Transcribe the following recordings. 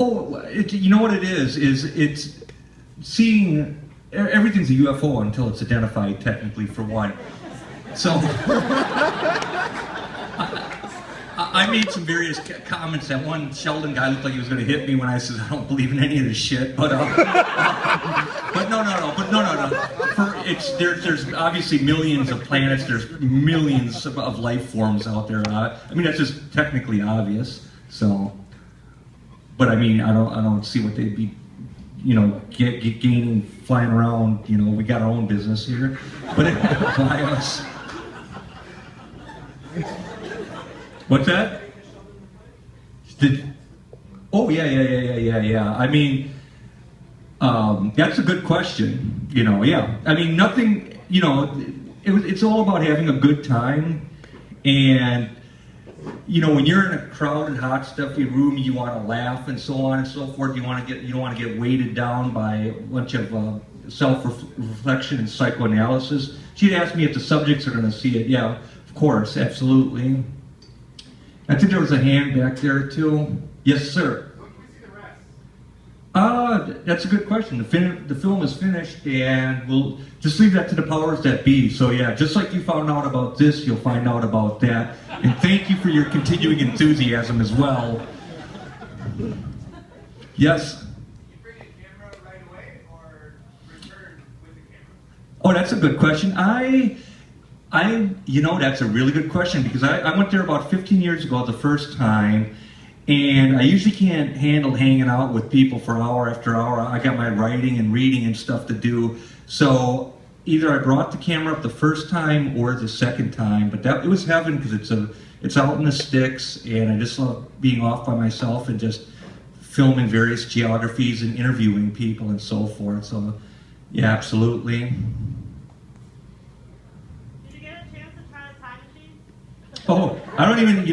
Oh, you know what it is it's seeing, everything's a UFO until it's identified technically, for one. So, I made some various comments. That one Sheldon guy looked like he was going to hit me when I said I don't believe in any of this shit. But no. There's obviously millions of planets. There's millions of life forms out there. I mean, that's just technically obvious. So, but I mean, I don't see what they'd be, gaining, flying around. We got our own business here, but by us. What's that? Oh yeah. I mean, that's a good question. Yeah. I mean, nothing. It's all about having a good time, and when you're in a crowded, hot, stuffy room, you want to laugh and so on and so forth. You don't want to get weighted down by a bunch of self-reflection and psychoanalysis. She'd asked me if the subjects are going to see it. Yeah, of course, absolutely. I think there was a hand back there too. Yes, sir. When can we see the rest? That's a good question. The film is finished, and we'll just leave that to the powers that be. So yeah, just like you found out about this, you'll find out about that. And thank you for your continuing enthusiasm as well. Yes? You bring a camera right away, or return with the camera? Oh, that's a good question. That's a really good question, because I went there about 15 years ago the first time, and I usually can't handle hanging out with people for hour after hour. I got my writing and reading and stuff to do. So either I brought the camera up the first time or the second time, but it was heaven, because it's out in the sticks, and I just love being off by myself and just filming various geographies and interviewing people and so forth. So yeah, absolutely. Oh, I don't even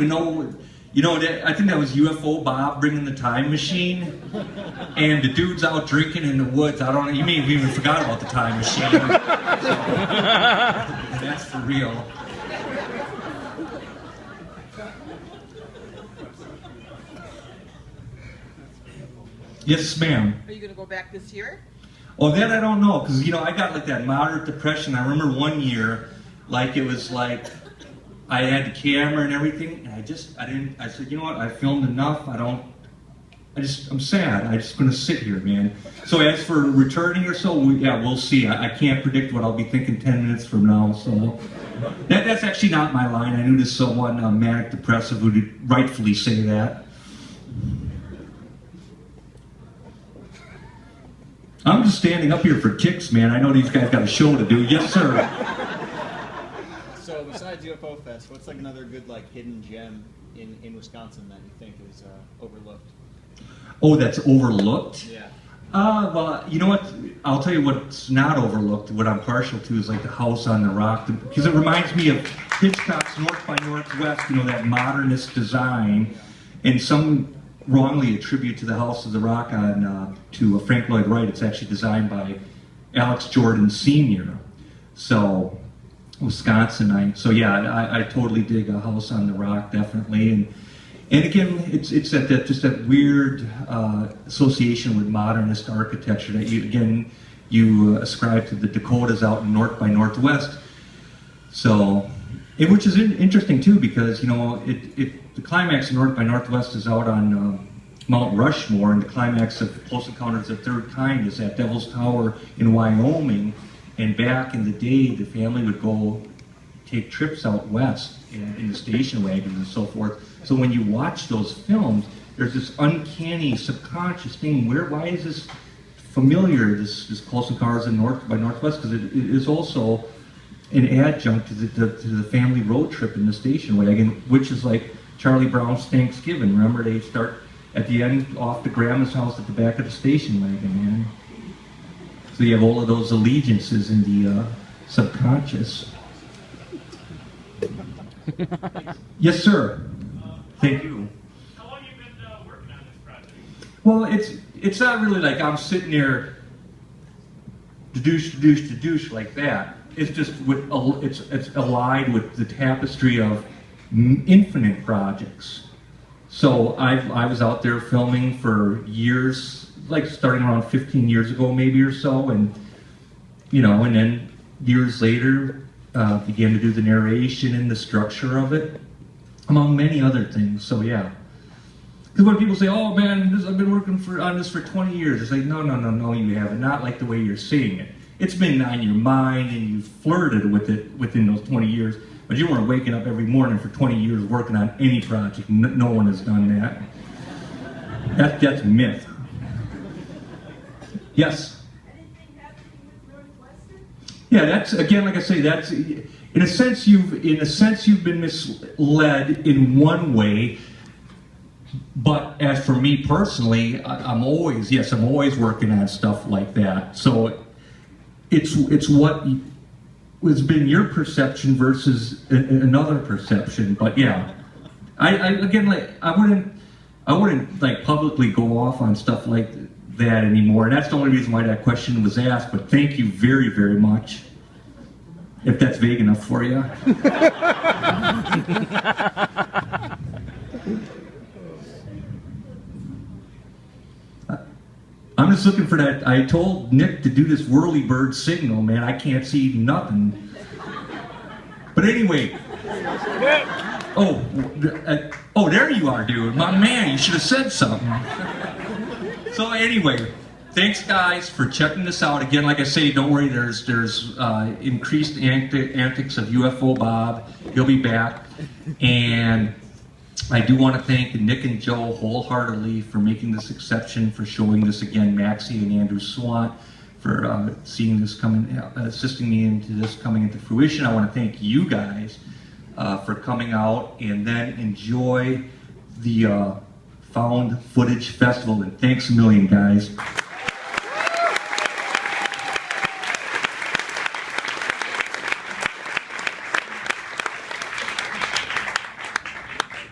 know. I think that was UFO Bob bringing the time machine, and the dude's out drinking in the woods. You may have even forgot about the time machine. So, that's for real. Yes, ma'am. Are you going to go back this year? Oh, that I don't know, because I got like that moderate depression. I remember one year, it was like, I had the camera and everything, and I said, you know what, I filmed enough, I'm sad, I'm just going to sit here, man. So as for returning or so, we'll see. I can't predict what I'll be thinking 10 minutes from now, so. That's actually not my line. I knew there's someone manic depressive who would rightfully say that. I'm just standing up here for kicks, man. I know these guys got a show to do. Yes, sir. So besides UFO Fest, what's another good hidden gem in Wisconsin that you think is overlooked? Oh, that's overlooked? Yeah. Well, you know what? I'll tell you what's not overlooked. What I'm partial to is the House on the Rock, because it reminds me of Hitchcock's North by Northwest. That modernist design, and some wrongly attribute to the House of the Rock to Frank Lloyd Wright. It's actually designed by Alex Jordan Sr. So. Wisconsinite. So yeah, I totally dig a House on the Rock, definitely. And again, it's that weird association with modernist architecture that you ascribe to the Dakotas out in North by Northwest. So, which is interesting too, because the climax of North by Northwest is out on Mount Rushmore, and the climax of Close Encounters of the Third Kind is at Devil's Tower in Wyoming. And back in the day, the family would go take trips out west in the station wagons and so forth. So when you watch those films, there's this uncanny subconscious thing. Why is this familiar, this Close Encounters of North by Northwest? Because it is also an adjunct to the family road trip in the station wagon, which is like Charlie Brown's Thanksgiving. Remember, they start at the end off to Grandma's house at the back of the station wagon, man. So you have all of those allegiances in the subconscious. Yes, sir. Thank you. How long have you been working on this project? Well, it's not really like I'm sitting there douche like that. It's just it's allied with the tapestry of infinite projects. So I was out there filming for years, like starting around 15 years ago maybe or so, and and then years later began to do the narration and the structure of it, among many other things. So yeah. Because when people say, "Oh man, I've been working on this for 20 years," it's like, no, you haven't. Not like the way you're seeing it. It's been on your mind and you've flirted with it within those 20 years, but you weren't waking up every morning for 20 years working on any project. No one has done that. That's myth. Yes? Anything happening with Northwestern? Yeah, that's, again, like I say, that's, in a sense you've been misled in one way. But as for me personally, I'm always working on stuff like that. So it's what has been your perception versus another perception. But yeah, I wouldn't like publicly go off on stuff like that anymore. And that's the only reason why that question was asked. But thank you very, very much. If that's vague enough for you. I'm just looking for that. I told Nick to do this whirly bird signal, man. I can't see nothing. But anyway. Oh, there you are, dude. My man, you should have said something. So anyway, thanks guys for checking this out. Again, like I say, don't worry. There's increased antics of UFO Bob. He'll be back, and I do want to thank Nick and Joe wholeheartedly for making this exception, for showing this again, Maxie and Andrew Swant, for seeing this assisting me into this coming into fruition. I want to thank you guys for coming out, and then enjoy the Found Footage Festival. And thanks a million, guys.